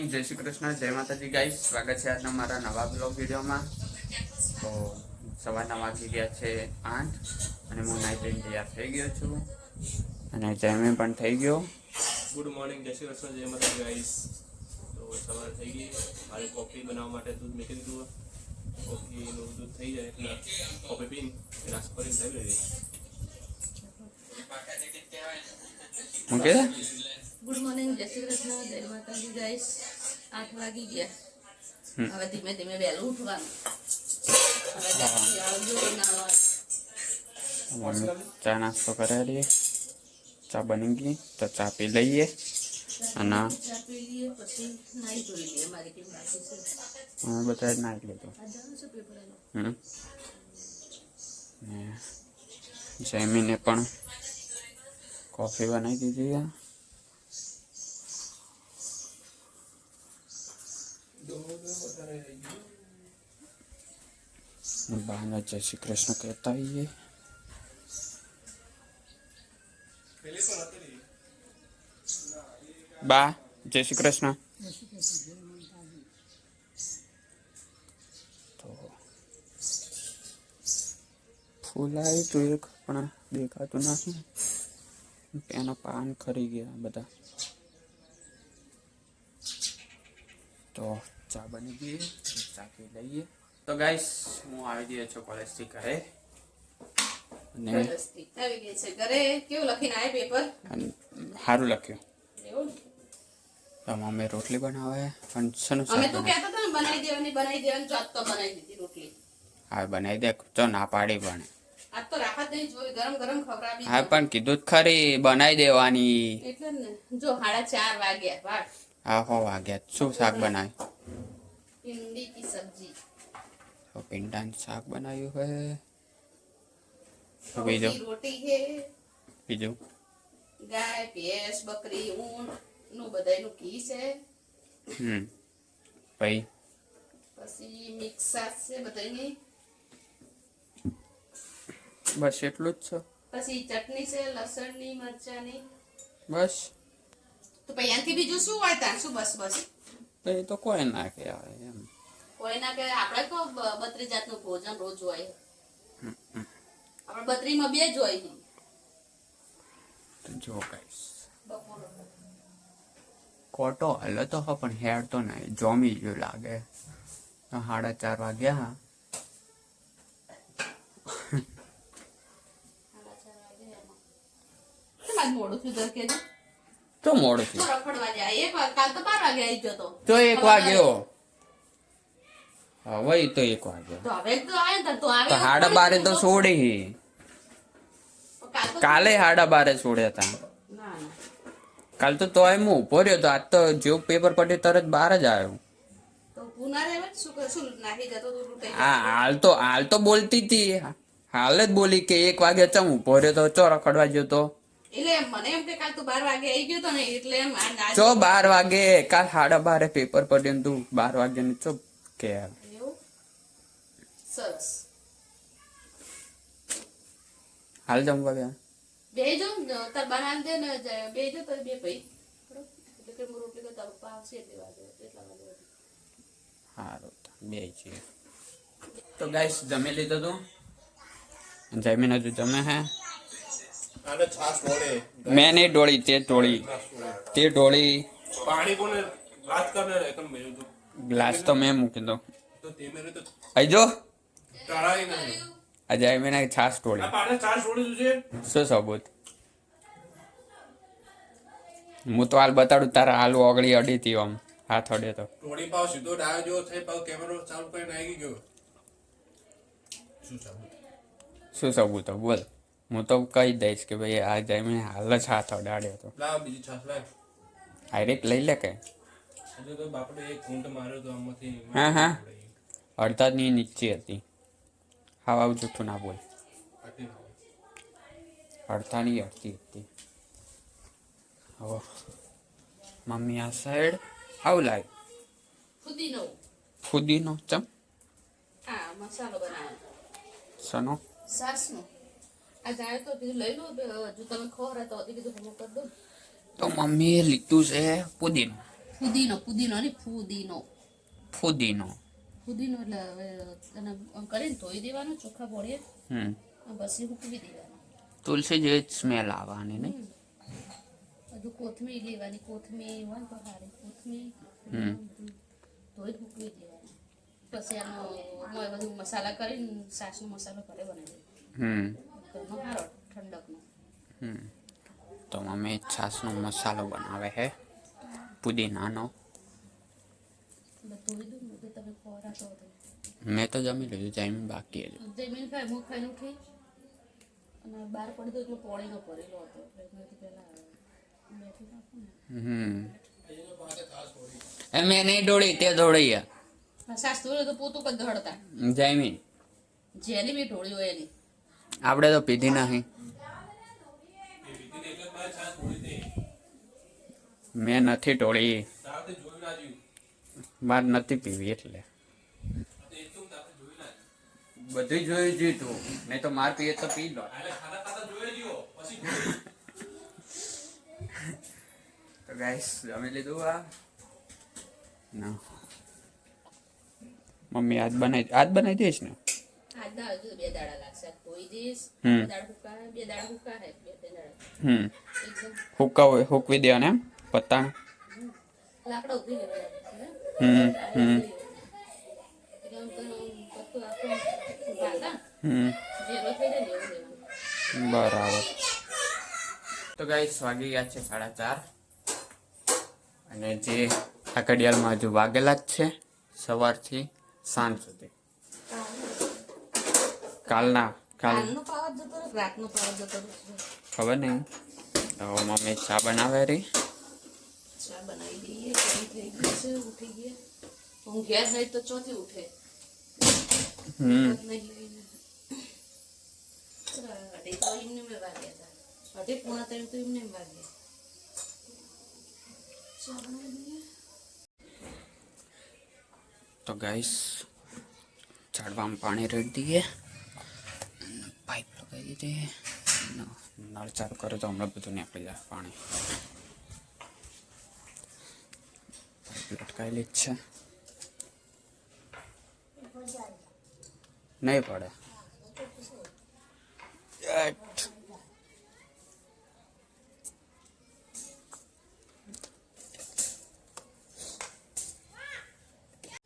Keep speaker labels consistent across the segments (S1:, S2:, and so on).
S1: Morning, જય શ્રી કૃષ્ણ, જય માતાજી ગાઈસ. સ્વાગત છે આજના મારા નવા બ્લોગ વિડીયોમાં. તો સવારના વાગી ગયા છે 8 અને હું નાઈ ધોઈને તૈયાર થઈ ગયો છું અને જમી પણ થઈ ગયો.
S2: ગુડ મોર્નિંગ, જય શ્રી કૃષ્ણ, જય માતાજી ગાઈસ. તો સવાર થઈ ગઈ. મારે કોફી બનાવવા માટે દૂધ મૂકી દીધું. કોફીનું દૂધ થઈ જાય એટલે કોફી પીને નાસ્તો કરીને થઈ ગઈ.
S1: મૂકે
S3: ગુડ મોર્નિંગ, જય શ્રી કૃષ્ણ, જય માતાજી ગાઈસ. 8 વાગી ગયા. હવે ધીમે ધીમે વહેલું ઉઠવાનું. હવે ગાડી આવજો ના
S1: ચા નાસ્તો કરાવીએ. ચા બની ગઈ તો ચા પી લઈએ અને
S3: ચા પી લઈએ, પછી નાઈ ધોઈ લઈએ. મારી કેમ બાકી છે,
S1: અમે બધા જ નાખી લીધું.
S3: આ જવાનું છે પેપર એનું.
S1: ને જમીને પણ કોફી બનાવી દીધી. બાને જય શ્રી કૃષ્ણ કહેતા આવીએ. બા જય શ્રી કૃષ્ણ. તો ફૂલ આવ્યું તું એક પણ દેખાતું નથી. એના પાન ખરી ગયા બધા. તો ચા બની ગઈ, ચા પી લઈએ. તો ગાઈસ હું આવી ગયો છું કોલેજથી ઘરે અને
S3: વ્યવસ્થિત આવી ગઈ છે ઘરે. કેવું લખીને આય પેપર?
S1: સારું લખ્યું.
S3: એવું
S1: તો મમ્મી રોટલી બનાવે પણ શેનું
S3: અમે
S1: શાક
S3: તું
S1: બનાવે?
S3: કહેતો હતો ને બનાવી દેવાની જાત તો બનાવી દીધી રોટલી.
S1: હા બનાવી દે. તો ના પાડી પણ
S3: આજ તો રાહત નહીં જોઈ, ગરમ ગરમ ખવડાવી.
S1: હા પણ કીધું જ ખરી બનાવી દેવાની.
S3: એટલે જ ને. જો 4:30 વાગ્યા. વાહ.
S1: હા 6 વાગ્યા. શું શાક બનાવ્યું?
S3: ભીંડી કી સબ્જી.
S1: તો ભીંડાનું શાક બનાવ્યું હોય.
S3: और
S1: બીજું
S3: की रोटी है.
S1: બીજું
S3: गाय भैंस बकरी ऊंट નું બધાયનું ઘી છે.
S1: ભાઈ
S3: પછી મિક્સ શાક છે બધાયની.
S1: બસ એટલું જ છે.
S3: પછી ચટણી છે લસણની મરચાની.
S1: બસ
S3: તો પછી આનાથી બીજું શું હોય ત્યાં? શું બસ બસ
S1: એ તો કોઈ ના કહેવાય એમ.
S3: કોઈ ના કે આપણે તો 32 જાતનું ભોજન રોજ હોય. આપણે 32 માં 2 જ હોય.
S1: તો જો ગાઈસ
S3: બપોર
S1: કોટો હલે તો હા પણ હેડ તો નહીં જોમી ગયું લાગે. 4:30 વાગ્યા.
S3: મોડું થયું દર કે
S1: તો મોડું થયું
S3: રખડવા જાય. કાલ તો 12 વાગે આવી ગયો
S1: તો 1 વાગ્યો. હવે તો 1 વાગ્યો
S3: તો હવે તો આવે ને તો આવે
S1: તો 12:30 તો છોડી. કાલે 12:30 છોડ્યા હતા.
S3: ના ના
S1: કાલ તો તોય હું ઉભો રહ્યો તો. આજ તો જેવું પેપર પડ્યું તરત 12 જ આવ્યો.
S3: તો પુના રે શું કરશું? નાખી જતો તો રૂટે.
S1: હા હાલ તો બોલતી હતી. હાલ જ બોલી કે 1 વાગે ચમ ઉભો રહ્યો તો ચો રખડવા ગયો તો.
S3: એટલે મને એમ કે કાલ તું 12 વાગે આવી ગયો તો ને એટલે એમ
S1: ચો 12 વાગે કાલ 12:30 પેપર પડ્યું તું 12 વાગે ને ચો કે
S3: એવું સરસ.
S1: હાલ જમવા ગયા.
S3: બેજો તાર બનાવી દે ને બેજો તો બે ભાઈ એટલે કે હું રોટલી કરતા પપ્પા આવશે એટલે વાગે એટલા વાગે.
S1: સારું બે છીએ. તો ગાઈસ જમી લીધું તું. જમીને હજુ જમે હે.
S2: આને છાશ મોડે
S1: મેં નહીં ડોળી તે ડોળી.
S2: પાણી કોને વાત કરને એકમ મેં તો
S1: ગ્લાસ તો મેં મૂકી દો.
S2: તો તે મેરે તો
S1: અહીં જો
S2: ટાળાઈ નહીં.
S1: અજય મેં છાસ ટોળી.
S2: આ પાડે છાશ છોડી દીધું છે.
S1: શું સબૂત? હું તો હાલ બતાડું. તારા આલુ ઓગળી અડી હતી આમ હાથ અડે તો.
S2: થોડી પાવ સીધો ડાયો જેવો થઈ પાવ કેમેરો ચાલુ કરીને આવી ગયો. શું સાબુત?
S1: શું સબૂત બોલ. હું તો કહી દઈશ કે ભાઈ આ જાય મેં હાલ જ હાથ અડાડ્યો હતો.
S2: લાવ બીજી છાશ લાવ.
S1: ડાયરેક્ટ લઈ લે કે
S2: હજુ તો બાપડે એક ઘૂંટ માર્યો તો આમાંથી.
S1: હા અડધાની નીચે હતી. હા આવું જૂઠું ના બોલ. અડધાની અડધી હતી. હવે મમ્મી આ સાઈડ આવું લાય ફુદીનો ચમ
S3: હા મસાલો બનાવવાનો
S1: સનો
S3: સાસનો. આ જાય તો કીધું લઈ લો હજુ તમે ખોરા તો કીધું હું કરી દઉં.
S1: તો મમ્મીએ લીધું છે પુદીનો.
S3: ફુદીનો ફુદીનો નહીં ફુદીનો
S1: ફુદીનો.
S3: ફુદીનો એટલે હવે તને આમ કરીને ધોઈ દેવાનું ચોખ્ખા બોળીએ
S1: હમ.
S3: પછી હૂકવી દેવાનું.
S1: તુલસી જેવી સ્મેલ આવવાની નહીં.
S3: બધું કોથમીર લેવાની કોથમીર હોય ને તો સારી કોથમીર
S1: હમ.
S3: ધોઈ હૂકવી દેવાની. પછી આનો મોય બધું મસાલા કરીને સાસનો મસાલો ઘરે બનાવી
S1: હમ.
S3: ઘરનો સારો ઠંડકનો.
S1: હમ. તો મમ્મી છાશનો મસાલો બનાવે છે પુદીનાનો.
S3: બધું લીધું ને બધું તમે ખોરાતો હતો.
S1: મેં તો જમી લીધું, જમી બાકી જ.
S3: જમીન ખાય હું ખાઈને ઉઠી અને બહાર પડી તો એટલો પોણીનો ભરેલો હતો એટલે મેં તો પહેલાં બેઠી નાખું ને.
S1: મેં નહીં દોડી, તે દોડી
S3: સાસ ધોળે તો પોતું કદ દોડતા
S1: જમી.
S3: જેની બી ઢોળી હોય એની
S1: આપણે તો પીધી નહીં. મેં નથી ટોળી, માર નથી પીવી એટલે. બધું જોયું જોયું તું, નહીં તો માર પીએ તો પી લો. તો ગાઈસ જમી લીધું. આ ના મમ્મી આજ બનાવી દઈશ ને.
S3: આજ દાળ હજુ 2 દાડા લાગશે આજ ધોઈ દઈશ.
S1: હમ.
S3: 2 દાડા હુકા 2 દાડા હુકા હે 2 દાડા
S1: હમ.
S3: એકદમ
S1: હુકવી દેવાના એમ પત્તા.
S3: લાકડા ઉભી રહેવા
S1: હમ. હમ.
S3: એટલે આમ તો પત્તું આખું ભાગા
S1: હમ.
S3: જેરો થઈ જાય ને એવું દેવાનું.
S1: બરાબર. તો ગાઈસ વાગી ગયા છે 4:30 અને જે આ ઘડિયાળમાં હજુ વાગેલા જ છે સવારથી સાંજ સુધી. કાલનો પાવર જતો રહ્યો રાતનો પાવર જતો રહ્યો ખબર નહીં. તો મમ્મી ચા બનાવે રહી.
S3: ચા બનાવી દઈએ કઈ થઈ ગઈ છે ઉઠી ગયા હું ઘેર નહીં તો ચોથી ઉઠે.
S1: હમ.
S3: અઢી તો એમને મેં વાગ્યા હતા 2:45 તો એમને વાગ્યા. ચા બનાવી દઈએ.
S1: તો ગાઈસ ઝાડવામાં પાણી રેડી દઈએ. પાઇપ લગાવી દીધી. નળ ચાલુ કરે તો હમણાં બધું નીકળી જાય પાણી. પાઇપ લટકાયેલી જ છે. નહીં પડે.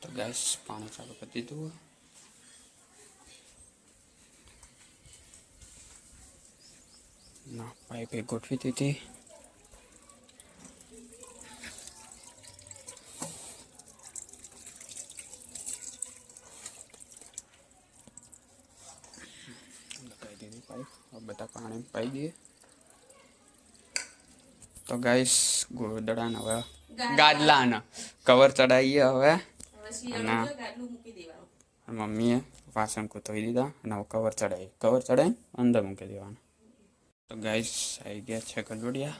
S1: તો ગાઈસ પાણી ચાલુ કરી દીધું. ના પાઇપે ગોઠવી દીધી. લગાવી દીધી પાઇપ. હવે બધા પાણી પાઈ દઈએ. તો ગાઈસ ગોદડાને હવે ગાદલાને કવર ચડાવીએ હવે.
S3: હવે શિયાળો જો ગાડલું મૂકી દેવાનું.
S1: મમ્મીએ વાસણ ધોઈ દીધા અને હવે કવર ચડાવી અંદર મૂકી દેવાના. તો ગાઈસ આવી ગયા છે ગલોડિયા.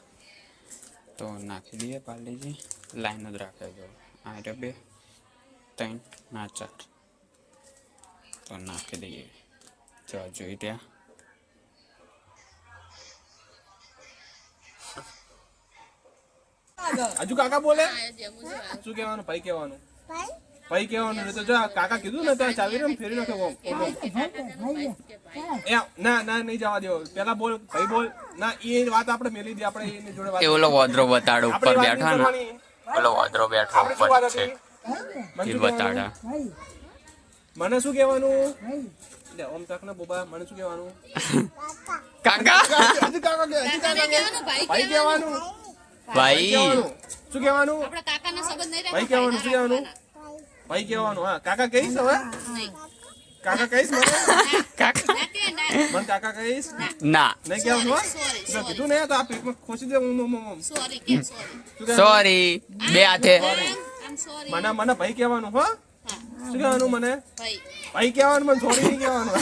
S1: તો નાખી દઈએ પાર્લેજી. લાઈન જ રાખે જો. આ 2 3 ના 4. તો નાખી દઈએ. જો જોઈ ત્યાં
S2: હજુ કાકા બોલે
S3: આ જેવું છે આ.
S2: શું કહેવાનું ભાઈ કહેવાનું ભાઈ કહેવાનું નહીં તો જો આ કાકા કીધું ને તો ચાવી ને ફેરી નાખ્યો ના ના નહીં જવા દેવો પેલા બોલ ભાઈ બોલ ના એ વાત આપણે મેલી દે આપણે એની જોડે વાત
S1: એ ઓલો વોદરો બતાડો ઉપર
S2: આપણે વાત
S1: બેઠો ને.
S2: કરવાની.
S1: ઓલો વોદરો બેઠો
S2: આપણે શું વાત
S1: ઉપર છે.
S2: હતી
S1: એ બતાડા.
S2: મને શું કહેવાનું લે ઓમ તક ને બોબા મને શું કહેવાનું
S1: કાકા
S2: હજુ કાકા કે હજુ કાકા કે ભાઈ કહેવાનું
S1: ભાઈ
S2: કહેવાનું શું કહેવાનું
S3: આપણા કાકાના સંબંધ નહીં
S2: ભાઈ કહેવાનું શું કહેવાનું ભાઈ કહેવાનું હા કાકા કહીશ હવે
S3: નહીં
S2: કાકા કહીશ મને
S1: કાકા
S3: ના કે ના
S2: મને કાકા કહીશ
S1: ના
S2: નહીં કહેવાનું હો
S3: સોરી
S2: તો કીધું ને તો આ પેટમાં ખોસી દે
S3: સોરી કે સોરી
S2: શું કહેવાનું?
S1: સોરી બે હાથે
S3: આમ સોરી
S2: મને ભાઈ કહેવાનું હો
S3: હા
S2: શું કહેવાનું મને
S3: ભાઈ
S2: ભાઈ કહેવાનું મને સોરી નહીં કહેવાનું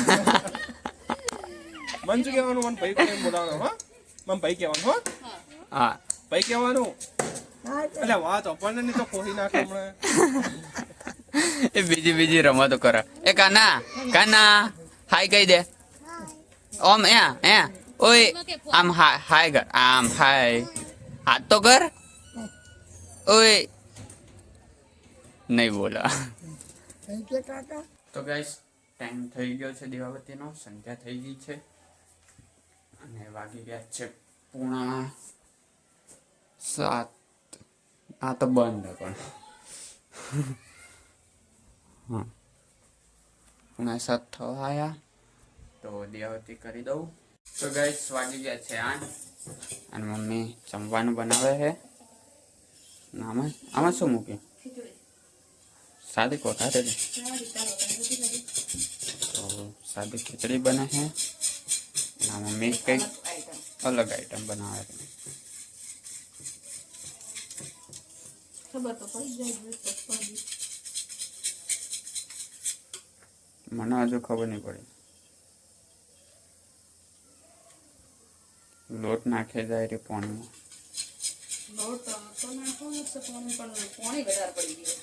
S2: મને શું કહેવાનું મને ભાઈ કરીને બોલાવવાનું હો મને ભાઈ કહેવાનું હો
S1: હા
S2: ભાઈ કહેવાનું એટલે વાત આપણને નહીં તો ખોઈ નાખે હમણાં
S1: એ બીજી રમતો કરે. એ કાના હાય કહી દે. ઓમ ઓય આમ હાય કર. આમ હાય હાથ તો કર. ઓય નહીં બોલા.
S4: થઈ ગયા કાકા
S1: તો ગાઈસ ટાઈમ થઈ ગયો છે દીવાબત્તીનો, સંધ્યા થઈ ગઈ છે અને વાગી ગયા છે 6:45. આ તો બંધ પણ હા 6:45 થવા આવ્યા તો દીવાબત્તી કરી દઉં. તો ગાઈસ વાગી ગયા છે 8 અને મમ્મી જમવાનું બનાવે છે. આમાં શું મૂક્યું?
S3: ખીચડી
S1: સાદી કોઠારેલી. તો સાદી ખીચડી બને છે અને મમ્મી કંઈક અલગ આઈટમ બનાવે છે.
S3: ખબર તો પડી જાય
S1: મને હજુ ખબર નહીં પડી. લોટ નાખે જાય રે પાણીમાં.
S3: લોટ તો નાખવાનું છે પાણી પણ પાણી વધારે પડી ગયું.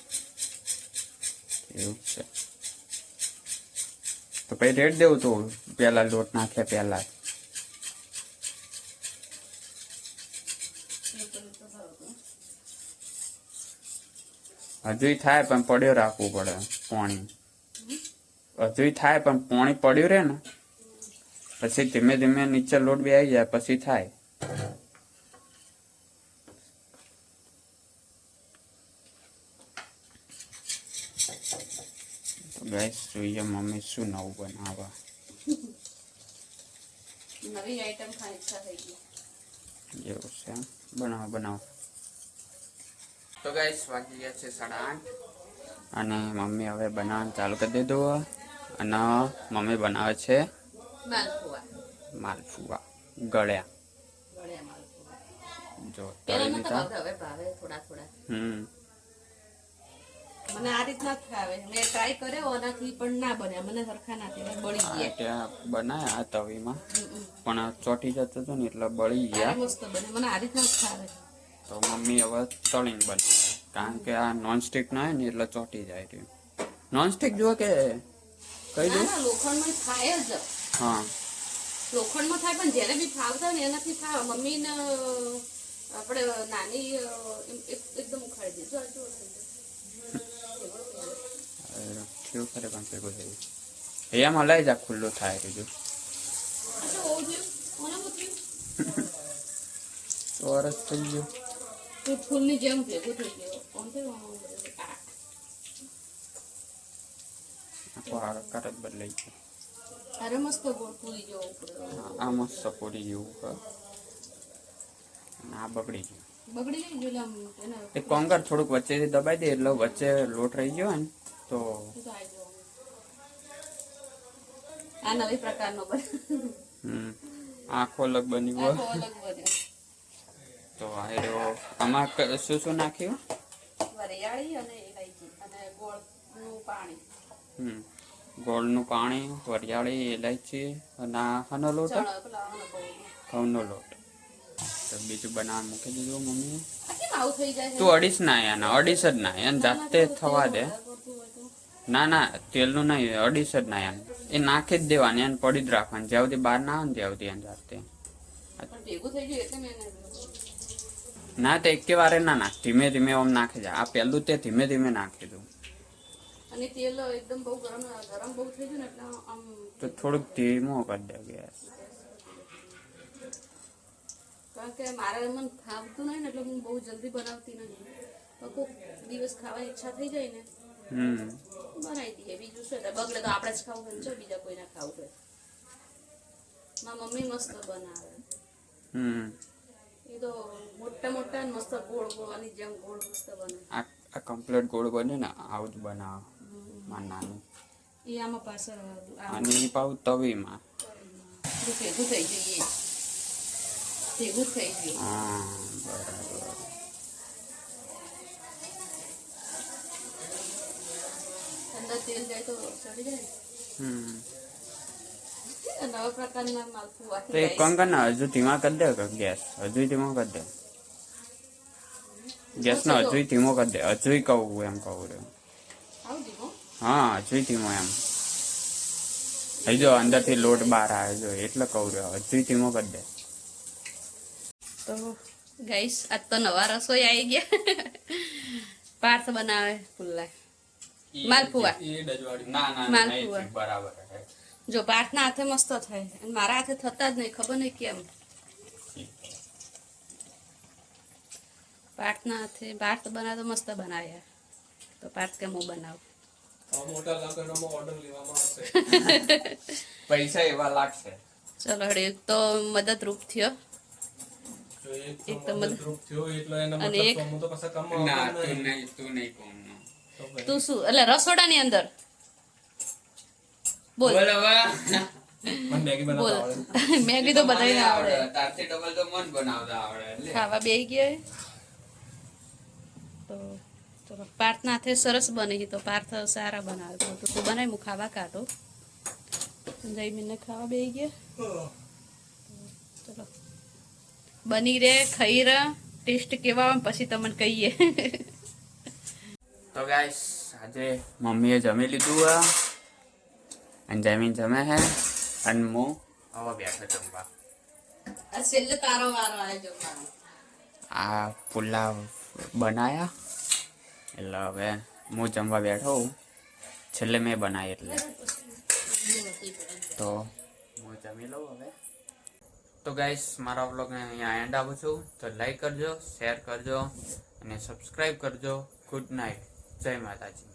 S1: એવું છે તો પછી રેડ દેવું તો પેલા લોટ નાખે પેલા. હજુય થાય પણ પડ્યો રાખવું પડે પાણી. હજુય થાય પણ પાણી પડ્યું રહે ને પછી ધીમે ધીમે નીચે લોટ બી આવી જાય પછી થાય. તો ગાઈસ જોઈએ મમ્મી શું નવું બનાવવા.
S3: નવી આઈટમ ખાવાની ઈચ્છા થઈ ગઈ.
S1: એવું છે બનાવો બનાવો. તો ગાઈસ વાગી ગયા છે 8:30 અને મમ્મી હવે બનાવવાનું ચાલુ કરી દીધું અને મમ્મી બનાવે છે
S3: માલપુઆ
S1: માલપુઆ ગળ્યા.
S3: ગળ્યા માલપુઆ
S1: જો
S3: પેલા
S1: તળી
S3: નતા
S1: દીધા.
S3: ભાવતા, હવે ભાવે થોડા થોડા. મને આ રીતના જ ભાવે. મેં ટ્રાય કર્યો આનાથી પણ ના બન્યા, મને સરખા ના થયા, બળી ગયા.
S1: ત્યાં બનાયા તવીમાં
S3: હમ.
S1: પણ ચોટી જતો હતો ને એટલે બળી
S3: આ
S1: ગયા.
S3: મસ્ત બને, મને આ રીતના જ ભાવે.
S1: તો મમ્મી હવે તળીને બનાવે કારણ કે આ નોનસ્ટિક ના હોય ને એટલે ચોટી જાય છે. નોનસ્ટિક જુઓ કે કઈ દઉં?
S3: ના લોખંડમાં થાય જ.
S1: હા
S3: લોખંડમાં થાય પણ જેને બી ફાવતા હોય ને એનાથી ફાવે. મમ્મીને આપણે નાની એકદમ ઉખાડી દીધું.
S1: કેવું ખરે પણ ભેગું થયું એમ હલાઈ જા ખુલ્લું થાય બીજું તો વરસ થઈ ગયું.
S3: ફૂલની જેમ ભેગું થઈ ગયો.
S1: આખો આકાર જ બદલાઈ ગયો.
S3: અરે મસ્ત ગોળ પૂરી જેવો ઉપર
S1: આ મસ્ત પૂરી જેવું છે અને આ બગડી ગયું.
S3: બગડી જાય એટલે આમ એને
S1: એક કોંગર થોડુંક વચ્ચેથી દબાઈ દે એટલે વચ્ચે લોટ રહી ગયો ને તો
S3: આ નવી પ્રકારનો બને.
S1: આખો અલગ બની
S3: આખો
S1: ગયો.
S3: અલગ બને.
S1: તો આ રહ્યો. આમાં શું શું નાખ્યું?
S3: વરિયાળી અને ઇલાયચી અને ગોળનું પાણી.
S1: ગોળનું પાણી, વરિયાળી, ઇલાયચી અને આનો લોટ
S3: ચણા પેલા અનુભવ.
S1: ઘઉંનો લોટ. તો બીજું બનાવવાનું મૂકી દીધું મમ્મીએ.
S3: આ કેમ આવું થઈ જાય છે?
S1: તું અડીશ ના એના અડીશ જ ના એને જાતે થવા દે. ના તેલનું નહીં અડીશ જ ના એને એ નાખી જ દેવાની એને પડી જ રાખવાની જ્યાં સુધી બહાર ના આવે ને ત્યાં સુધી એને જાતે.
S3: પણ ભેગું થઈ ગયું એટલે મેં એને
S1: ના તો એકે વારે ના નાખ ધીમે ધીમે આમ નાખી જાય. આ પહેલું તે ધીમે ધીમે નાખી દઉં
S3: અને તેલ એકદમ બહુ ગરમ બહુ થઈ ગયું ને એટલે આમ
S1: તો થોડુંક ધીમો કરી દે ગેસ.
S3: કારણ કે મારે મને ખાવતું નહીં ને એટલે હું બહુ જલ્દી બનાવતી નહીં. તો કોઈક દિવસ ખાવાની ઈચ્છા થઈ જાય ને બનાવી દઈએ. બીજું શું છે, બગડે તો આપણે જ ખાવું હોય છે, બીજા કોઈને ખાવું હોય. મારી મમ્મી મસ્ત બનાવે. એ તો મોટા મોટા મસ્ત ગોળ ગોળવાની જેમ ગોળ મસ્ત બને.
S1: આ કમ્પ્લીટ ગોળ બને ને આવું જ બનાવ માં નાનું
S3: એ આમાં પાછળ
S1: અને એ પાવ તવીમાં
S3: ભેગું થઈ જઈએ. ભેગું થઈ ગયું.
S1: હા બરાબર.
S3: અંદર તેલ જાય તો ચડી જાય ને. નવા પ્રકારના માલપુઆ.
S1: તો એક કામ કર ને હજુ ધીમા કરી દે ગેસ હજુ ધીમો કરી દે. ગેસ નો હજુ ધીમો કરી દે. હજુ કહું એમ કહું રહ્યો.
S3: આવું દીધું.
S1: હા હજુ ધીમો એમ. હજુ અંદર થી લોટ બહાર આવે જો એટલે કહું રહ્યો હજુ ધીમો કરી દે.
S3: તો ગાઈસ આજ તો નવા રસોઈ આવી ગયા. પાર્થ બનાવે પુલ્લા માલપુઆ
S2: એ ડજવાડી
S1: ના ના
S3: માલપુઆ.
S1: નહીં, બરાબર છે.
S3: જો પાર્થના હાથે મસ્ત થાય અને મારા હાથે થતા જ નહીં, ખબર નહીં કેમ. પાર્થના હાથે પાર્થ બનાવે તો મસ્ત બનાવ્યા, તો પાર્થ કેમ હું બનાવું.
S2: મોટા લગ્નમાં ઓર્ડર લેવામાં આવશે.
S1: પૈસા એવા લાગશે.
S3: ચલો હળે એક તો મદદરૂપ થયો
S2: જો
S3: એક તો મદદ-
S2: મદદરૂપ થયો એટલે એનો
S3: અને
S2: મતલબ
S3: એક-
S2: તો હું તો પાછા કામમાં
S1: ના
S2: આવવાનો
S1: તું
S2: નહીં.
S1: નહીં, તું નહીં કોમનો.
S2: તો ભાઈ.
S3: તું શું એટલે રસોડાની અંદર બોલ
S1: બોલ હવે.
S2: મને મેગી
S3: બોલ
S2: બનાવતા આવડે.
S3: મેગી તો બધાને આવડે.
S1: તારથી ડબલ તો મન બનાવતા આવડે લે.
S3: ખાવા બેહી ગયા તો ચલો પાર્થના હાથે સરસ બની તો પાર્થ સારા બનાવે તો તું બનાવી હું ખાવા કાઢો જયમીને ખાવા બેહી ગયા ચલો બની રે ખાઈ રે ટેસ્ટ કેવા આવે પછી તમને કહીએ.
S1: તો ગાઈસ આજે મમ્મીએ જમી લીધું હે અને જમીન જમે હે અને હું હવે બેઠો જમવા.
S3: આ છેલ્લે તારો વારો આવે જમવાનો.
S1: આ પુલાવ બનાયા એટલે હવે હું જમવા બેઠો હું. છેલ્લે મેં બનાવી એટલે તો હું જમી લઉં હવે. તો ગાઈસ મારા વ્લોગને અહીંયા એન્ડ આપું છું. તો લાઈક કરજો, શેર કરજો અને સબસ્ક્રાઈબ કરજો. ગુડ નાઇટ, જય માતાજી.